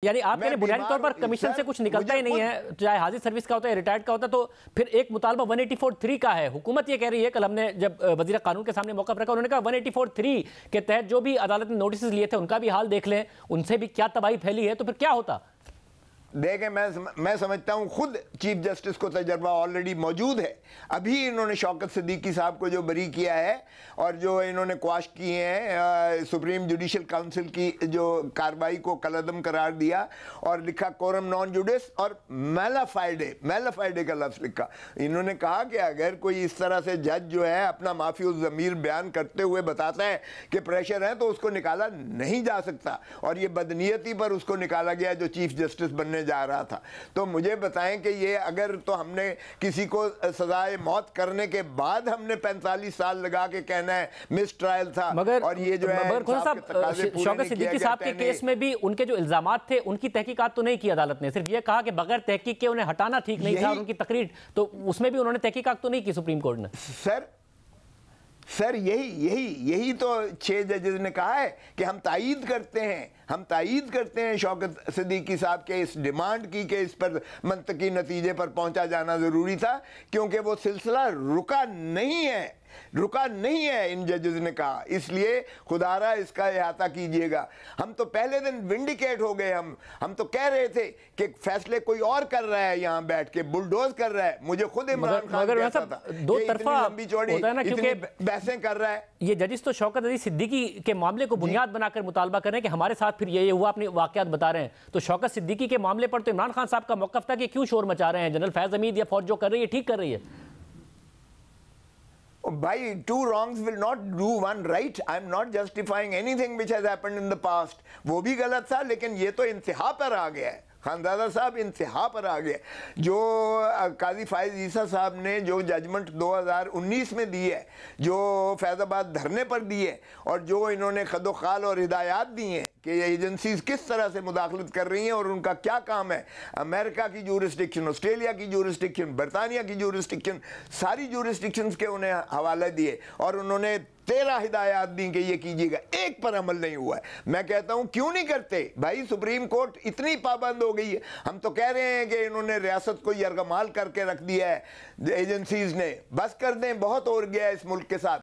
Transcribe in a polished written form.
یعنی آپ کہنے بنیادی طور پر کمیشن سے کچھ نکلتا ہی نہیں ہے، چاہے حاضر سروس کا ہوتا ہے ریٹائرڈ کا ہوتا ہے، تو پھر ایک مطالبہ 184(3) کا ہے. حکومت یہ کہہ رہی ہے، کل ہم نے جب وزیر قانون کے سامنے موقف رکھا، انہوں نے کہا 184(3) کے تحت جو بھی عدالت نے نوٹسز لیے تھے ان کا بھی حال دیکھ لیں، ان سے بھی کیا تباہی پھیلی ہے، تو پھر کیا ہوتا؟ دیکھیں میں سمجھتا ہوں خود چیف جسٹس کو تجربہ آلریڈی موجود ہے. ابھی انہوں نے شوکت صدیقی صاحب کو جو بری کیا ہے اور جو انہوں نے quash کیے ہیں سپریم جوڈیشل کاؤنسل کی جو کارروائی کو کالعدم قرار دیا اور لکھا کورم نان جوڈس اور میلا فائڈے کا لفظ لکھا. انہوں نے کہا کہ اگر کوئی اس طرح سے جج جو ہے اپنا معافی الضمیر بیان کرتے ہوئے بتاتا ہے کہ پریشر ہے تو اس کو نکالا نہیں جا سکتا، اور یہ بدنیتی پر اس کو نکالا گیا جو چیف جسٹس بننے جا رہا تھا. تو مجھے بتائیں کہ یہ اگر تو ہم نے کسی کو سزائے موت کرنے کے بعد ہم نے 45 سال لگا کے کہنا ہے مس ٹرائل تھا، اور یہ جو ہے شوکت صدیقی صاحب کے کیس میں بھی ان کے جو الزامات تھے ان کی تحقیقات تو نہیں کی عدالت نے، صرف یہ کہا کہ بغیر تحقیق کے انہیں ہٹانا ٹھیک نہیں تھا، اور ان کی تقریر تو اس میں بھی انہوں نے تحقیقات تو نہیں کی سپریم کورٹ نے. سر یہی تو 6 ججز نے کہا ہے کہ ہم تائید کرتے ہیں شوکت صدیقی صاحب کے اس ڈیمانڈ کی کہ اس پر منطقی نتیجے پر پہنچا جانا ضروری تھا، کیونکہ وہ سلسلہ رکا نہیں ہے ان ججز نے کہا. اس لیے خدا را اس کا احاطہ کیجئے گا. ہم تو پہلے دن ونڈیکیٹ ہو گئے، ہم تو کہہ رہے تھے کہ فیصلے کوئی اور کر رہا ہے، یہاں بیٹھ کے بلڈوز کر رہا ہے. مجھے خود عمران خان کہتا تھا دو طرفہ ہوتا ہے نا، کیونکہ بحثیں کر رہا ہے. یہ ججز تو شوکت عزیز صدیقی کے معاملے کو بنیاد بنا کر مطالبہ کر رہے ہیں کہ ہمارے ساتھ پھر یہ ہوا، اپنے واقعات بتا رہے ہیں. تو شوکت صدیقی کے معاملے پر تو عمران خان صاحب کا موقف تھا کہ کیوں شور مچا رہے ہیں، جنرل فیض حمید یا فوج جو کر رہی ہے ٹھیک کر رہی ہے. Bhai, 2 wrongs will not do 1 right. I'm not justifying anything which has happened in the past. وہ بھی غلط تھا، لیکن یہ تو انتہا پر آ گیا ہے. خاندادہ صاحب انتہا پر آ گیا. جو قاضی فائز عیسیٰ صاحب نے جو ججمنٹ 2019 میں دی ہے، جو فیض آباد دھرنے پر دی ہے، اور جو انہوں نے خد و خال اور ہدایات دی ہیں کہ یہ ایجنسیز کس طرح سے مداخلت کر رہی ہیں اور ان کا کیا کام ہے، امریکہ کی جورسڈکشن، آسٹریلیا کی جورسڈکشن، برطانیہ کی جورسڈکشن، ساری جورسڈکشنز کے انہیں حوالے دیے، اور انہوں نے 13 ہدایات دیں کہ یہ کیجیے گا. ایک پر عمل نہیں ہوا ہے. میں کہتا ہوں کیوں نہیں کرتے بھائی؟ سپریم کورٹ اتنی پابند ہو گئی ہے. ہم تو کہہ رہے ہیں کہ انہوں نے ریاست کو یرغمال کر کے رکھ دیا ہے ایجنسیز نے. بس کر دیں، بہت ہو گیا ہے اس ملک کے ساتھ.